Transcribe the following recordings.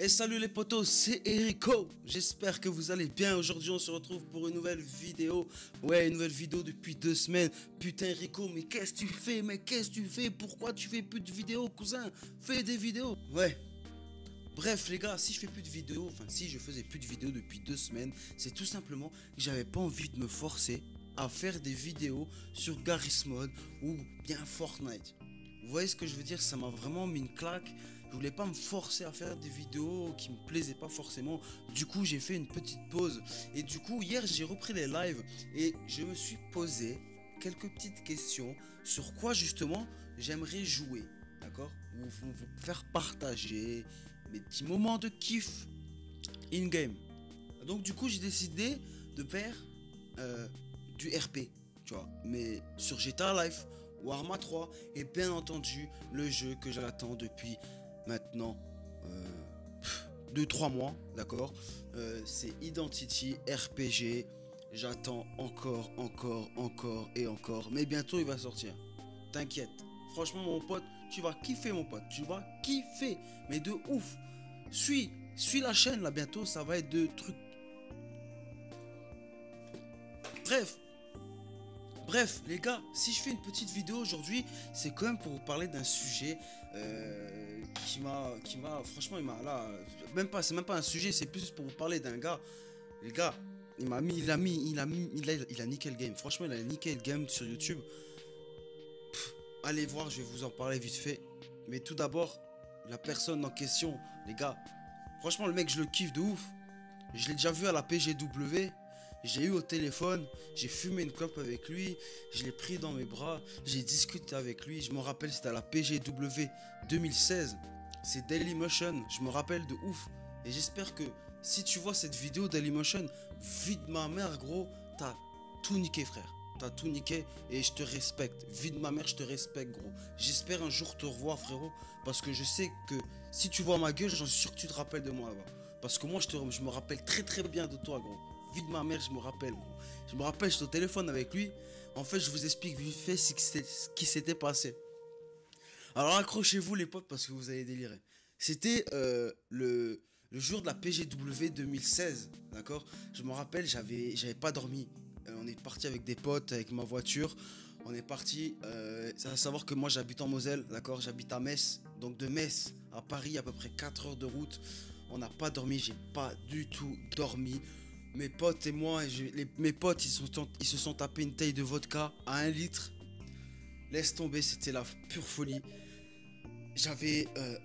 Et salut les potos, c'est Erico. J'espère que vous allez bien. Aujourd'hui on se retrouve pour une nouvelle vidéo. Ouais, une nouvelle vidéo depuis 2 semaines. Putain Erico, mais qu'est-ce que tu fais? Mais qu'est-ce que tu fais? Pourquoi tu fais plus de vidéos, cousin? Fais des vidéos. Ouais. Bref les gars, si je fais plus de vidéos, enfin si je faisais plus de vidéos depuis 2 semaines, c'est tout simplement que j'avais pas envie de me forcer à faire des vidéos sur Garry's Mod ou bien Fortnite. Vous voyez ce que je veux dire? Ça m'a vraiment mis une claque. Je voulais pas me forcer à faire des vidéos qui me plaisaient pas forcément. Du coup, j'ai fait une petite pause. Et du coup, hier, j'ai repris les lives et je me suis posé quelques petites questions sur quoi justement j'aimerais jouer. D'accord? Vous faire partager mes petits moments de kiff in-game. Donc, du coup, j'ai décidé de faire du RP. Tu vois, mais sur GTA Life ou Arma 3 et bien entendu le jeu que j'attends depuis maintenant 2-3 mois, d'accord. C'est Identity RPG. J'attends encore et encore, mais bientôt il va sortir, t'inquiète. Franchement mon pote, tu vas kiffer mon pote, tu vas kiffer, mais de ouf. Suis la chaîne là, bientôt ça va être de trucs. Bref, les gars, si je fais une petite vidéo aujourd'hui, c'est quand même pour vous parler d'un sujet franchement, il m'a là, c'est même pas un sujet, c'est plus pour vous parler d'un gars. Les gars, il a niqué le game. Franchement, il a niqué le game sur YouTube. Allez voir, je vais vous en parler vite fait. Mais tout d'abord, la personne en question, les gars, franchement, le mec, je le kiffe de ouf. Je l'ai déjà vu à la PGW. J'ai eu au téléphone, j'ai fumé une clope avec lui, je l'ai pris dans mes bras, j'ai discuté avec lui. Je me rappelle, c'était à la PGW 2016. C'est Dailymotion, je me rappelle de ouf. Et j'espère que si tu vois cette vidéo Dailymotion, vide ma mère, gros, t'as tout niqué, frère. T'as tout niqué et je te respecte. Vide ma mère, je te respecte, gros. J'espère un jour te revoir, frérot. Parce que je sais que si tu vois ma gueule, j'en suis sûr que tu te rappelles de moi là-bas. Parce que moi, je me rappelle très bien de toi, gros. Vide ma mère, je me rappelle, gros. Je me rappelle, j'étais au téléphone avec lui. En fait, je vous explique vite fait ce qui s'était passé. Alors accrochez-vous les potes parce que vous allez délirer. C'était le jour de la PGW 2016, d'accord. Je me rappelle, j'avais pas dormi. On est parti avec des potes, avec ma voiture. On est parti, à savoir que moi j'habite en Moselle, d'accord. J'habite à Metz. Donc de Metz à Paris, à peu près 4 heures de route. On n'a pas dormi, j'ai pas du tout dormi. Mes potes et moi, mes potes, ils se sont tapés une taille de vodka à 1 litre. Laisse tomber, c'était la pure folie.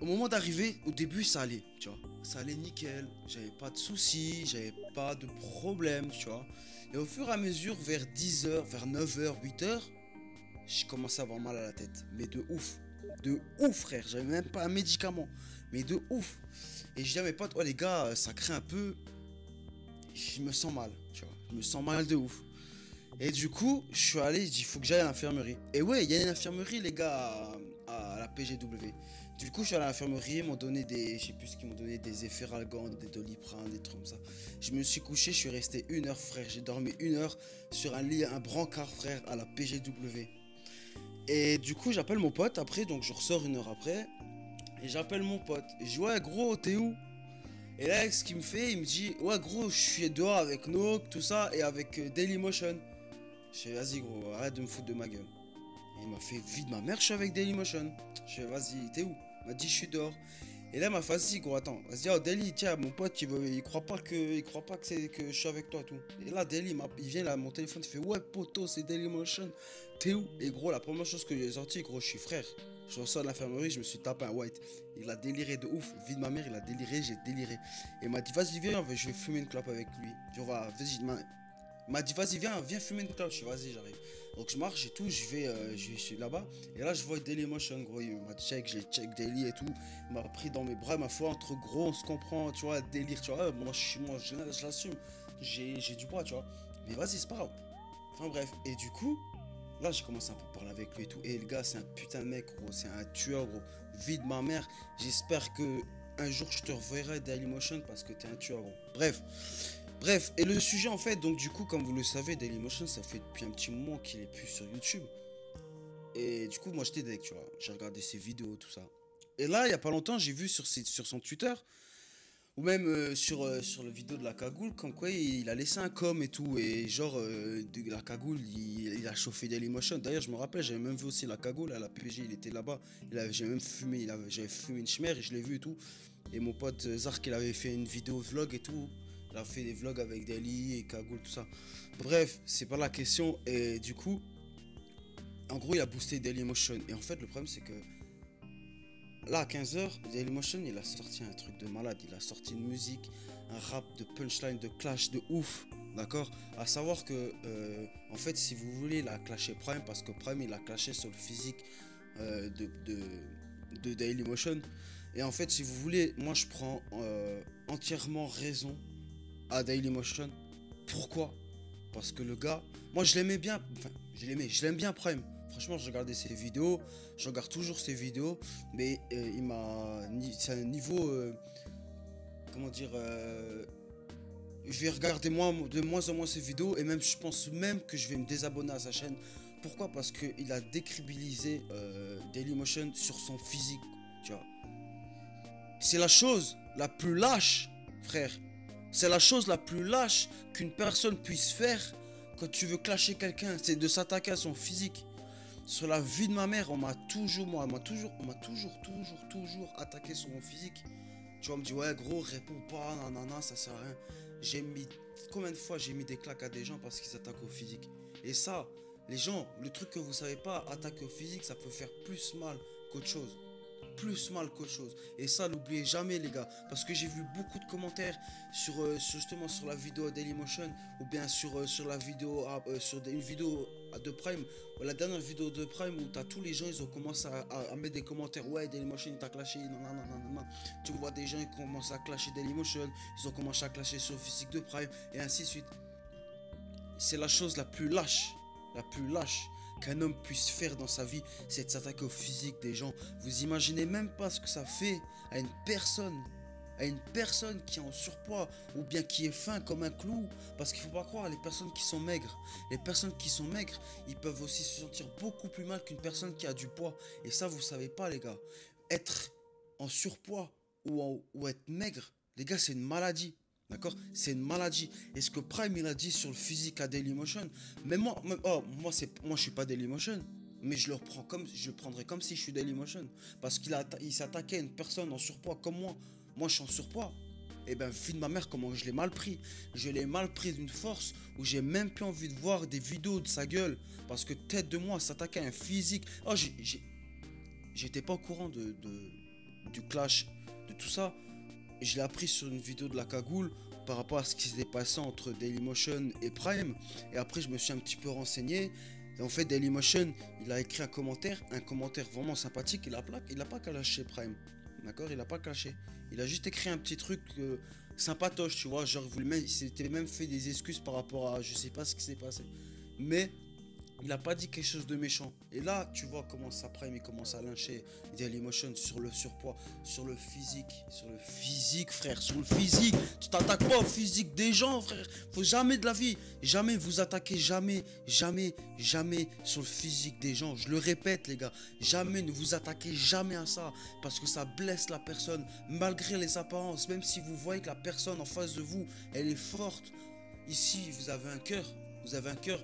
Au moment d'arriver, au début ça allait, tu vois, ça allait nickel, j'avais pas de soucis, j'avais pas de problème, tu vois. Et au fur et à mesure, vers 10 h, vers 9 h, 8 h, je commençais à avoir mal à la tête, mais de ouf frère, j'avais même pas un médicament, mais de ouf. Et je dis à mes potes, ouais les gars, ça craint un peu, je me sens mal, tu vois, je me sens mal de ouf. Et du coup, je suis allé, je dis, il faut que j'aille à l'infirmerie. Et ouais, il y a une infirmerie, les gars, à la PGW. Du coup, je suis allé à l'infirmerie, ils m'ont donné je sais plus ce qu'ils m'ont donné, des Efferalgan, des Doliprane, des trucs comme ça. Je me suis couché, je suis resté 1 heure, frère. J'ai dormi 1 heure sur un lit, un brancard, frère, à la PGW. Et du coup, j'appelle mon pote après, donc je ressors 1 heure après. Et j'appelle mon pote. Et je dis, ouais, gros, t'es où? Et là, ce qu'il me fait, il me dit, ouais, gros, je suis dehors avec Nook, tout ça, et avec Dailymotion. Je fais, vas-y gros, arrête de me foutre de ma gueule. Et il m'a fait, vide ma mère, je suis avec Dailymotion. Je fais, vas-y, t'es où? Il m'a dit, je suis dehors. Et là, il m'a fait, vas-y gros, attends. Vas-y, oh Daily, tiens, mon pote, il croit pas que je suis avec toi, tout. Et là, Daily, il vient là, mon téléphone, il fait, ouais, poto, c'est Dailymotion. T'es où? Et gros, la première chose que j'ai sorti, gros, je suis frère. Je ressors de l'infirmerie, je me suis tapé un white. Il a déliré de ouf. Vide ma mère, il a déliré, j'ai déliré. Et il m'a dit, vas-y, viens, je vais fumer une clope avec lui. Je vois, vas-y, il m'a dit vas-y viens fumer une clope. Je suis vas-y j'arrive. Donc je marche et tout, je suis là-bas. Et là je vois Dailymotion gros, il m'a check, j'ai check Daily et tout. Il m'a pris dans mes bras, ma foi entre gros, on se comprend, tu vois, délire, tu vois. Moi je l'assume. J'ai du poids, tu vois. Mais vas-y, c'est pas grave. Enfin bref, et du coup, là j'ai commencé un peu à parler avec lui et tout. Et le gars c'est un putain de mec gros, c'est un tueur gros. Vide ma mère. J'espère que un jour je te reverrai Dailymotion parce que t'es un tueur gros. Bref, et le sujet en fait, donc du coup, comme vous le savez, Dailymotion, ça fait depuis un petit moment qu'il est plus sur YouTube. Et du coup, moi j'étais deck, tu vois. J'ai regardé ses vidéos, tout ça. Et là, il y a pas longtemps, j'ai vu sur son Twitter Ou même sur la vidéo de la cagoule, comme quoi il a laissé un com et tout. Et genre, de la cagoule, il a chauffé Dailymotion. D'ailleurs, je me rappelle, j'avais même vu aussi la cagoule à la PG, il était là-bas. J'ai même fumé, j'avais fumé une chimère et je l'ai vu et tout. Et mon pote Zark, il avait fait une vidéo vlog et tout. Il a fait des vlogs avec Daily et cagoule, tout ça. Bref, c'est pas la question. Et du coup, en gros, il a boosté Dailymotion. Et en fait, le problème, c'est que là, à 15h, Dailymotion, il a sorti un truc de malade. Il a sorti une musique, un rap de punchline, de clash de ouf. D'accord. À savoir que, en fait, si vous voulez, il a clashé Prime, parce que Prime, il a clashé sur le physique de Dailymotion. Et en fait, si vous voulez, moi, je prends entièrement raison à Dailymotion. Pourquoi? Parce que le gars, moi, je l'aimais bien. Enfin, je l'aime bien Prime. Franchement, je regardais ses vidéos, je regarde toujours ses vidéos, mais c'est un niveau, comment dire, je vais regarder de moins en moins ses vidéos et même je pense même que je vais me désabonner à sa chaîne. Pourquoi? Parce qu'il a décrédibilisé Dailymotion sur son physique, tu vois. C'est la chose la plus lâche, frère. C'est la chose la plus lâche qu'une personne puisse faire quand tu veux clasher quelqu'un, c'est de s'attaquer à son physique. Sur la vie de ma mère, on m'a toujours attaqué sur mon physique. Tu vois, on me dit, ouais, gros, réponds pas, nanana, ça sert à rien. Combien de fois j'ai mis des claques à des gens parce qu'ils s'attaquent au physique. Et ça, les gens, le truc que vous savez pas, attaquer au physique, ça peut faire plus mal qu'autre chose. Plus mal qu'autre chose. Et ça, n'oubliez jamais, les gars, parce que j'ai vu beaucoup de commentaires justement sur la vidéo Dailymotion, ou bien sur la vidéo une vidéo de Prime, ou la dernière vidéo de Prime, où t'as tous les gens, ils ont commencé à mettre des commentaires, ouais, Dailymotion il t'a clashé, non. Tu vois des gens qui commencent à clasher Dailymotion, ils ont commencé à clasher sur le physique de Prime, et ainsi de suite. C'est la chose la plus lâche qu'un homme puisse faire dans sa vie, c'est de s'attaquer au physique des gens. Vous imaginez même pas ce que ça fait à une personne qui est en surpoids ou bien qui est fin comme un clou. Parce qu'il faut pas croire, les personnes qui sont maigres, ils peuvent aussi se sentir beaucoup plus mal qu'une personne qui a du poids. Et ça, vous savez pas, les gars. Être en surpoids ou être maigre, les gars, c'est une maladie. D'accord? C'est une maladie. Et ce que Prime il a dit sur le physique à Dailymotion, mais moi je suis pas Dailymotion, mais je le prendrais comme si je suis Dailymotion. Parce il s'attaquait à une personne en surpoids comme moi. Moi je suis en surpoids. Et ben, fille de ma mère, comment je l'ai mal pris. Je l'ai mal pris d'une force où j'ai même plus envie de voir des vidéos de sa gueule. Parce que tête de moi s'attaquer à un physique. Oh, j'étais pas au courant du clash, de tout ça. Je l'ai appris sur une vidéo de la cagoule par rapport à ce qui s'était passé entre Dailymotion et Prime. Et après, je me suis un petit peu renseigné. Et en fait, Dailymotion, il a écrit un commentaire vraiment sympathique. Il a pas clashé Prime. D'accord? Il a pas clashé. Il a juste écrit un petit truc sympatoche, tu vois. Genre, il s'était même fait des excuses par rapport à je sais pas ce qui s'est passé. Mais il a pas dit quelque chose de méchant. Et là, tu vois comment ça Prime, il commence à lyncher Dailymotion sur le surpoids, sur le physique, frère, sur le physique. Tu t'attaques pas au physique des gens, frère. Faut jamais de la vie, jamais vous attaquez, jamais sur le physique des gens. Je le répète, les gars, jamais ne vous attaquez jamais à ça, parce que ça blesse la personne, malgré les apparences. Même si vous voyez que la personne en face de vous, elle est forte. Ici, vous avez un cœur.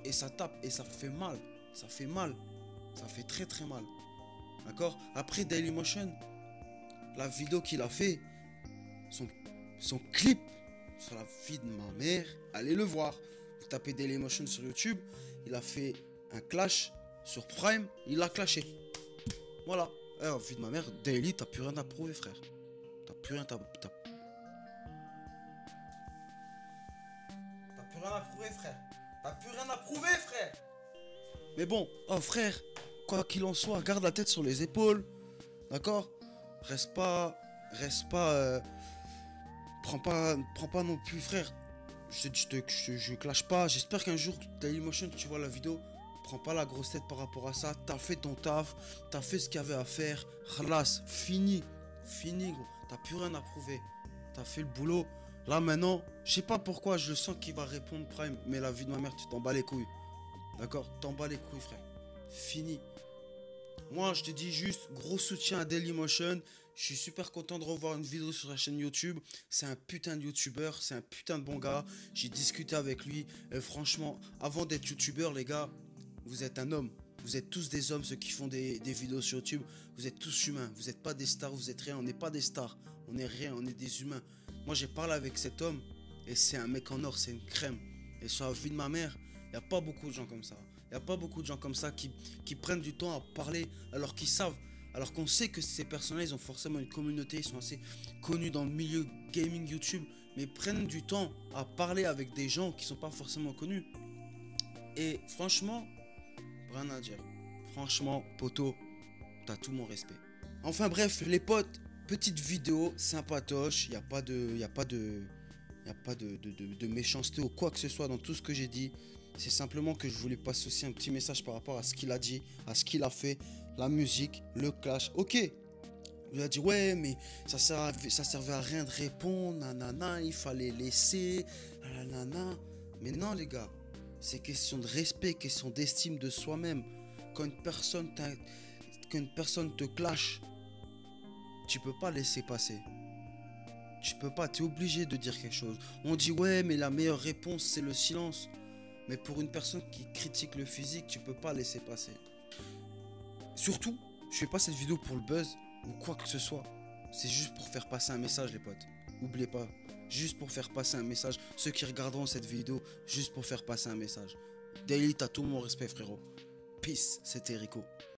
Et ça tape et ça fait mal. Ça fait très très mal. D'accord? Après Dailymotion, la vidéo qu'il a fait, son clip sur la vie de ma mère, allez le voir. Vous tapez Dailymotion sur YouTube, il a fait un clash sur Prime, il a clashé. Voilà. Alors, vie de ma mère, Daily, t'as plus rien à prouver, frère. T'as plus rien à prouver, frère. T'as plus rien à prouver, frère. Mais bon, oh frère, quoi qu'il en soit, garde la tête sur les épaules. D'accord? Reste pas, prends pas non plus, frère. Je clash pas. J'espère qu'un jour, Dailymotion, tu vois la vidéo, prends pas la grosse tête par rapport à ça. T'as fait ton taf, t'as fait ce qu'il y avait à faire. Khalas, fini, gros. T'as plus rien à prouver. T'as fait le boulot. Là maintenant, je sais pas pourquoi, je sens qu'il va répondre Prime, mais la vie de ma mère, tu t'en bats les couilles. D'accord? T'en bats les couilles, frère. Fini. Moi, je te dis juste gros soutien à Dailymotion. Je suis super content de revoir une vidéo sur sa chaîne YouTube. C'est un putain de youtubeur, c'est un putain de bon gars. J'ai discuté avec lui. Franchement, avant d'être youtubeur, les gars, vous êtes un homme. Vous êtes tous des hommes, ceux qui font des vidéos sur YouTube. Vous êtes tous humains. Vous n'êtes pas des stars, vous êtes rien. On n'est pas des stars. On n'est rien, on est des humains. Moi, j'ai parlé avec cet homme et c'est un mec en or, c'est une crème. Et sur la vie de ma mère, il n'y a pas beaucoup de gens comme ça. Il n'y a pas beaucoup de gens comme ça qui prennent du temps à parler alors qu'ils savent. Alors qu'on sait que ces personnes-là, ils ont forcément une communauté, ils sont assez connus dans le milieu gaming YouTube, mais ils prennent du temps à parler avec des gens qui sont pas forcément connus. Et franchement, rien à dire. Franchement, poto, t'as tout mon respect. Enfin bref, les potes, petite vidéo sympatoche, il n'y a pas de, y a pas de, y a pas de méchanceté ou quoi que ce soit dans tout ce que j'ai dit. C'est simplement que je voulais passer aussi un petit message par rapport à ce qu'il a dit, à ce qu'il a fait, la musique, le clash. Ok, il a dit ouais, mais ça servait à rien de répondre, nanana, il fallait laisser, nanana. Mais non les gars, c'est question de respect, question d'estime de soi-même. Quand une personne te clash, tu peux pas laisser passer. Tu peux pas, tu es obligé de dire quelque chose. On dit ouais, mais la meilleure réponse c'est le silence. Mais pour une personne qui critique le physique, tu peux pas laisser passer. Surtout, je fais pas cette vidéo pour le buzz ou quoi que ce soit. C'est juste pour faire passer un message, les potes. N'oubliez pas, juste pour faire passer un message. Ceux qui regarderont cette vidéo, juste pour faire passer un message. Daily, t'as tout mon respect, frérot. Peace, c'était Rico.